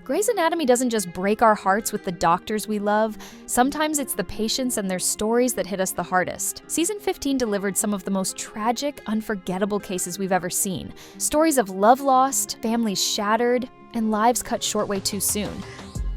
Grey's Anatomy doesn't just break our hearts with the doctors we love, sometimes it's the patients and their stories that hit us the hardest. Season 15 delivered some of the most tragic, unforgettable cases we've ever seen. Stories of love lost, families shattered, and lives cut short way too soon.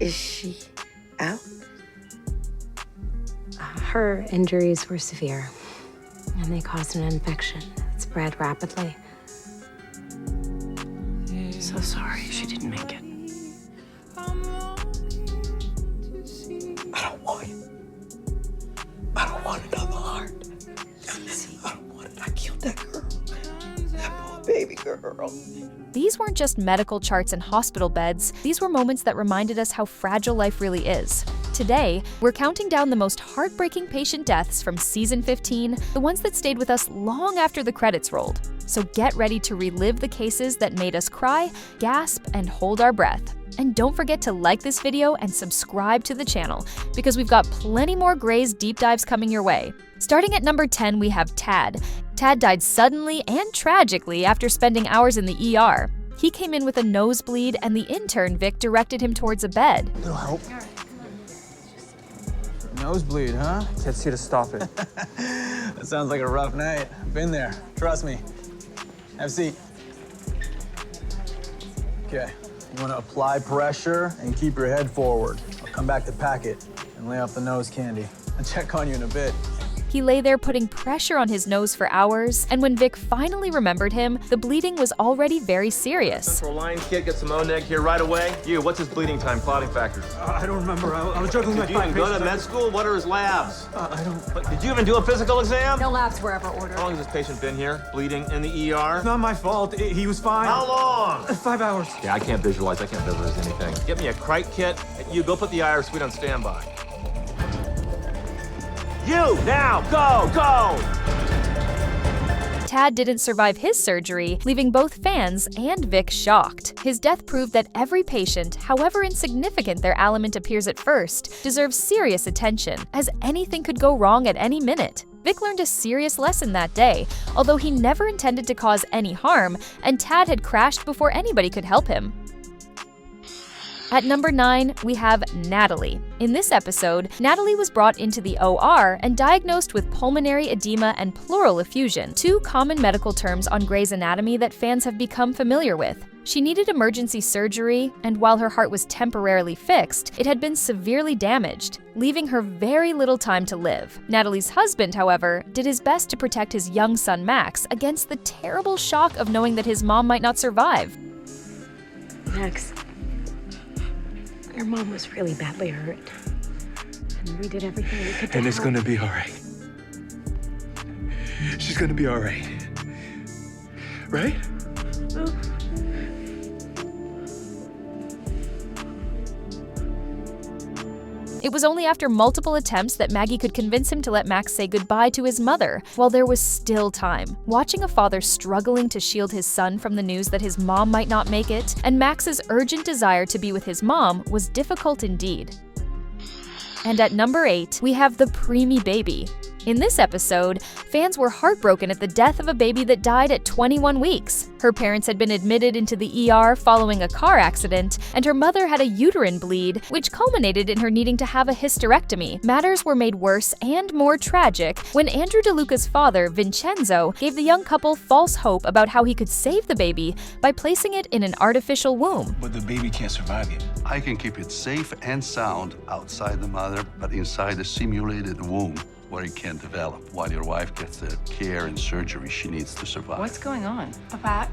Is she out? Her injuries were severe, and they caused an infection that spread rapidly. So sorry she didn't make it. I don't want another heart. Cece. I don't want it. I killed that girl. That poor baby girl. These weren't just medical charts and hospital beds, these were moments that reminded us how fragile life really is. Today, we're counting down the most heartbreaking patient deaths from Season 15, the ones that stayed with us long after the credits rolled. So get ready to relive the cases that made us cry, gasp, and hold our breath. And don't forget to like this video and subscribe to the channel, because we've got plenty more Grey's deep dives coming your way. Starting at number 10, we have Tad. Tad died suddenly and tragically after spending hours in the ER. He came in with a nosebleed, and the intern, Vic, directed him towards a bed. Little help. Nosebleed, huh? Let's see to stop it. That sounds like a rough night. Been there. Trust me. Have a seat. Okay. You want to apply pressure and keep your head forward. I'll come back to pack it and lay off the nose candy. I'll check on you in a bit. He lay there putting pressure on his nose for hours, and when Vic finally remembered him, the bleeding was already very serious. Central line kid, get some O-neg here right away. You, what's his bleeding time, clotting factors? I don't remember. I was juggling Did you even go to med school? What are his labs? I don't... Did you even do a physical exam? No labs were ever ordered. How long has this patient been here, bleeding in the ER? It's not my fault. He was fine. How long? 5 hours. Yeah, I can't visualize anything. Get me a crite kit. You go put the IR suite on standby. You, now, go, go! Tad didn't survive his surgery, leaving both fans and Vic shocked. His death proved that every patient, however insignificant their ailment appears at first, deserves serious attention, as anything could go wrong at any minute. Vic learned a serious lesson that day, although he never intended to cause any harm, and Tad had crashed before anybody could help him. At number 9, we have Natalie. In this episode, Natalie was brought into the OR and diagnosed with pulmonary edema and pleural effusion, two common medical terms on Grey's Anatomy that fans have become familiar with. She needed emergency surgery, and while her heart was temporarily fixed, it had been severely damaged, leaving her very little time to live. Natalie's husband, however, did his best to protect his young son Max against the terrible shock of knowing that his mom might not survive. Max, your mom was really badly hurt, and we did everything we could to And it's help. gonna be all right. She's gonna be all right. Right? It was only after multiple attempts that Maggie could convince him to let Max say goodbye to his mother, while there was still time. Watching a father struggling to shield his son from the news that his mom might not make it, and Max's urgent desire to be with his mom, was difficult indeed. And at number 8, we have the Preemie Baby. In this episode, fans were heartbroken at the death of a baby that died at 21 weeks. Her parents had been admitted into the ER following a car accident, and her mother had a uterine bleed, which culminated in her needing to have a hysterectomy. Matters were made worse and more tragic when Andrew DeLuca's father, Vincenzo, gave the young couple false hope about how he could save the baby by placing it in an artificial womb. But the baby can't survive yet. I can keep it safe and sound outside the mother, but inside the simulated womb where it can develop while your wife gets the care and surgery she needs to survive. What's going on? Papa?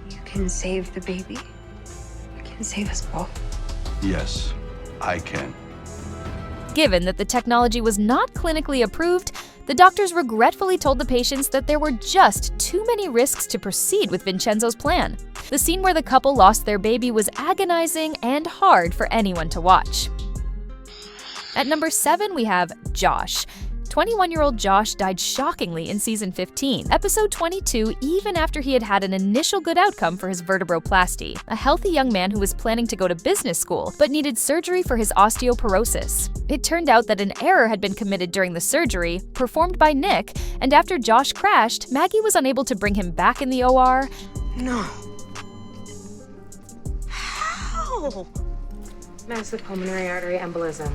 You can save the baby. You can save us both. Yes, I can. Given that the technology was not clinically approved, the doctors regretfully told the patients that there were just too many risks to proceed with Vincenzo's plan. The scene where the couple lost their baby was agonizing and hard for anyone to watch. At number 7, we have Josh. 21-year-old Josh died shockingly in Season 15, Episode 22, even after he had had an initial good outcome for his vertebroplasty. A healthy young man who was planning to go to business school, but needed surgery for his osteoporosis. It turned out that an error had been committed during the surgery, performed by Nick, and after Josh crashed, Maggie was unable to bring him back in the OR. No. How? No. Massive pulmonary artery embolism.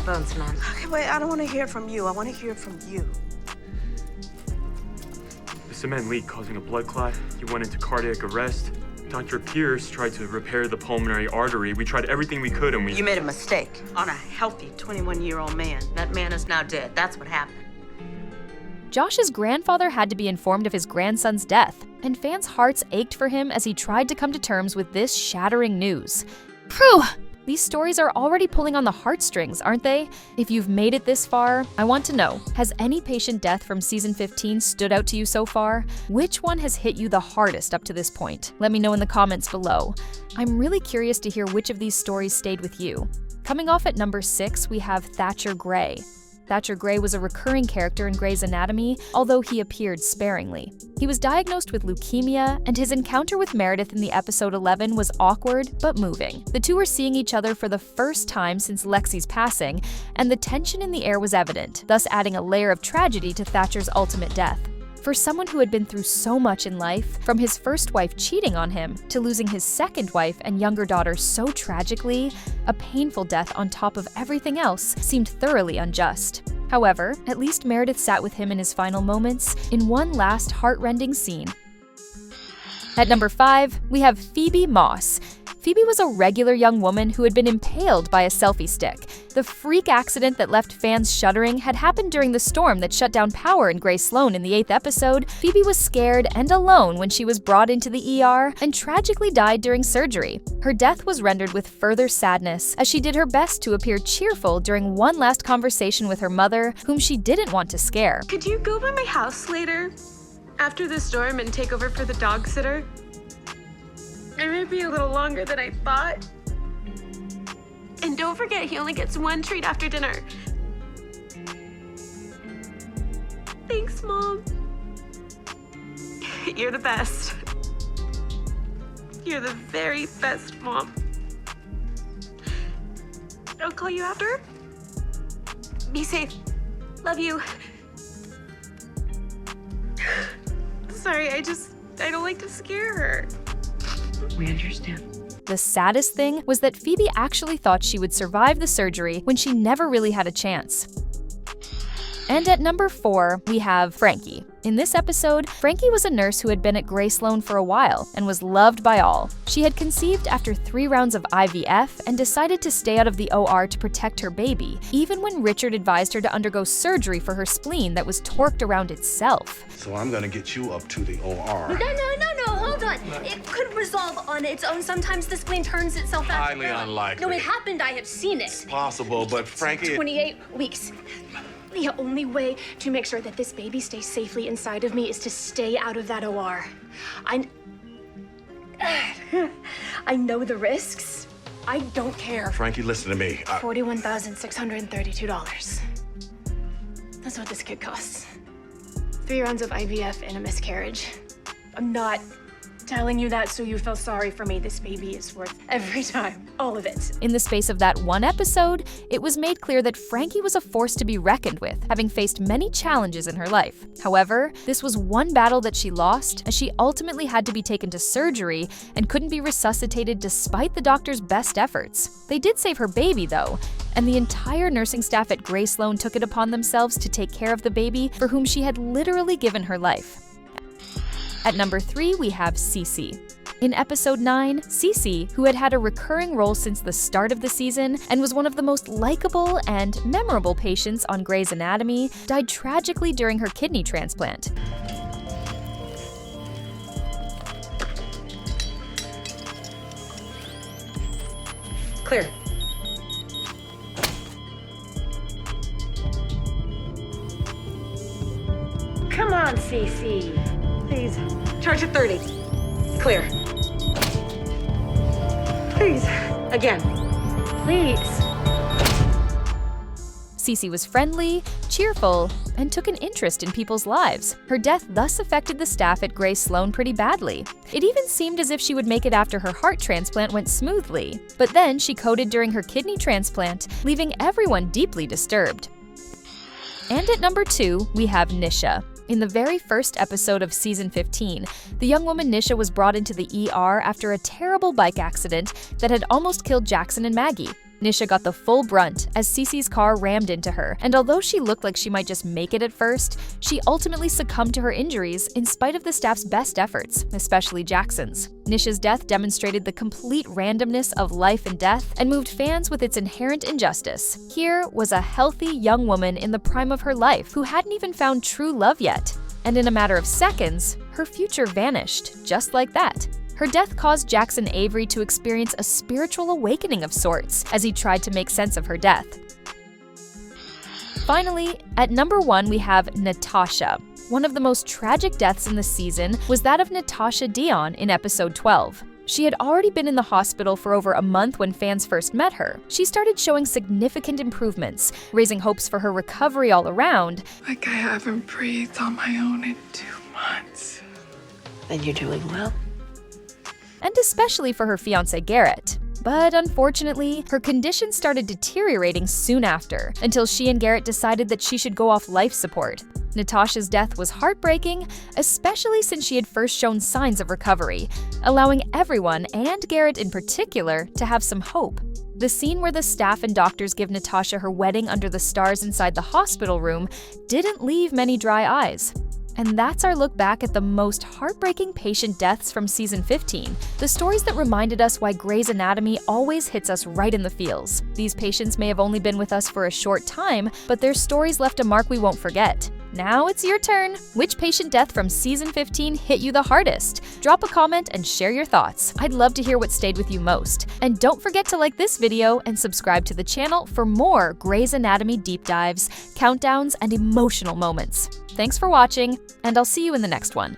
Bone cement. Okay, wait, I don't want to hear from you. I want to hear from you. The cement leak causing a blood clot. You went into cardiac arrest. Dr. Pierce tried to repair the pulmonary artery. We tried everything we could and we... You made a mistake on a healthy 21-year-old man. That man is now dead. That's what happened. Josh's grandfather had to be informed of his grandson's death, and fans' hearts ached for him as he tried to come to terms with this shattering news. Phew! These stories are already pulling on the heartstrings, aren't they? If you've made it this far, I want to know, has any patient death from season 15 stood out to you so far? Which one has hit you the hardest up to this point? Let me know in the comments below. I'm really curious to hear which of these stories stayed with you. Coming off at number 6, we have Thatcher Grey. Thatcher Grey was a recurring character in Grey's Anatomy, although he appeared sparingly. He was diagnosed with leukemia, and his encounter with Meredith in the episode 11 was awkward but moving. The two were seeing each other for the first time since Lexi's passing, and the tension in the air was evident, thus adding a layer of tragedy to Thatcher's ultimate death. For someone who had been through so much in life, from his first wife cheating on him to losing his second wife and younger daughter so tragically, a painful death on top of everything else seemed thoroughly unjust. However, at least Meredith sat with him in his final moments in one last heart-rending scene. At number 5, we have Phoebe Moss. Phoebe was a regular young woman who had been impaled by a selfie stick. The freak accident that left fans shuddering had happened during the storm that shut down power in Grey Sloan in the 8th episode. Phoebe was scared and alone when she was brought into the ER and tragically died during surgery. Her death was rendered with further sadness as she did her best to appear cheerful during one last conversation with her mother, whom she didn't want to scare. Could you go by my house later, after the storm, and take over for the dog sitter? It may be a little longer than I thought. And don't forget, he only gets one treat after dinner. Thanks, Mom. You're the best. You're the very best, Mom. I'll call you after. Be safe. Love you. Sorry, I don't like to scare her. We understand. The saddest thing was that Phoebe actually thought she would survive the surgery when she never really had a chance. And at number 4, we have Frankie. In this episode, Frankie was a nurse who had been at Grey Sloan for a while and was loved by all. She had conceived after 3 rounds of IVF and decided to stay out of the OR to protect her baby, even when Richard advised her to undergo surgery for her spleen that was torqued around itself. So I'm gonna get you up to the OR. No, hold on. It could resolve on its own. Sometimes the spleen turns itself out. Highly unlikely. No, it happened. I have seen it. Possible, but Frankie... 28 weeks. The only way to make sure that this baby stays safely inside of me is to stay out of that OR. I know the risks. I don't care. Frankie, listen to me. $41,632. That's what this kid costs. 3 rounds of IVF and a miscarriage. I'm not telling you that so you feel sorry for me. This baby is worth every time. All of it. In the space of that one episode, it was made clear that Frankie was a force to be reckoned with, having faced many challenges in her life. However, this was one battle that she lost, as she ultimately had to be taken to surgery and couldn't be resuscitated despite the doctor's best efforts. They did save her baby, though, and the entire nursing staff at Grey Sloan took it upon themselves to take care of the baby for whom she had literally given her life. At number 3, we have Cece. In episode 9, Cece, who had had a recurring role since the start of the season and was one of the most likable and memorable patients on Grey's Anatomy, died tragically during her kidney transplant. Clear. Come on, Cece. Please. Charge at 30. Clear. Please. Again. Please. Cece was friendly, cheerful, and took an interest in people's lives. Her death thus affected the staff at Grey Sloan pretty badly. It even seemed as if she would make it after her heart transplant went smoothly. But then she coded during her kidney transplant, leaving everyone deeply disturbed. And at number 2, we have Nisha. In the very first episode of season 15, the young woman Nisha was brought into the ER after a terrible bike accident that had almost killed Jackson and Maggie. Nisha got the full brunt as Cece's car rammed into her, and although she looked like she might just make it at first, she ultimately succumbed to her injuries in spite of the staff's best efforts, especially Jackson's. Nisha's death demonstrated the complete randomness of life and death and moved fans with its inherent injustice. Here was a healthy young woman in the prime of her life who hadn't even found true love yet, and in a matter of seconds, her future vanished, just like that. Her death caused Jackson Avery to experience a spiritual awakening of sorts as he tried to make sense of her death. Finally, at number 1 we have Natasha. One of the most tragic deaths in the season was that of Natasha Dion in episode 12. She had already been in the hospital for over a month when fans first met her. She started showing significant improvements, raising hopes for her recovery all around. Like I haven't breathed on my own in 2 months. Then you're doing well. And especially for her fiancé Garrett. But unfortunately, her condition started deteriorating soon after, until she and Garrett decided that she should go off life support. Natasha's death was heartbreaking, especially since she had first shown signs of recovery, allowing everyone, and Garrett in particular, to have some hope. The scene where the staff and doctors give Natasha her wedding under the stars inside the hospital room didn't leave many dry eyes. And that's our look back at the most heartbreaking patient deaths from season 15, the stories that reminded us why Grey's Anatomy always hits us right in the feels. These patients may have only been with us for a short time, but their stories left a mark we won't forget. Now it's your turn. Which patient death from season 15 hit you the hardest? Drop a comment and share your thoughts. I'd love to hear what stayed with you most. And don't forget to like this video and subscribe to the channel for more Grey's Anatomy deep dives, countdowns, and emotional moments. Thanks for watching, and I'll see you in the next one.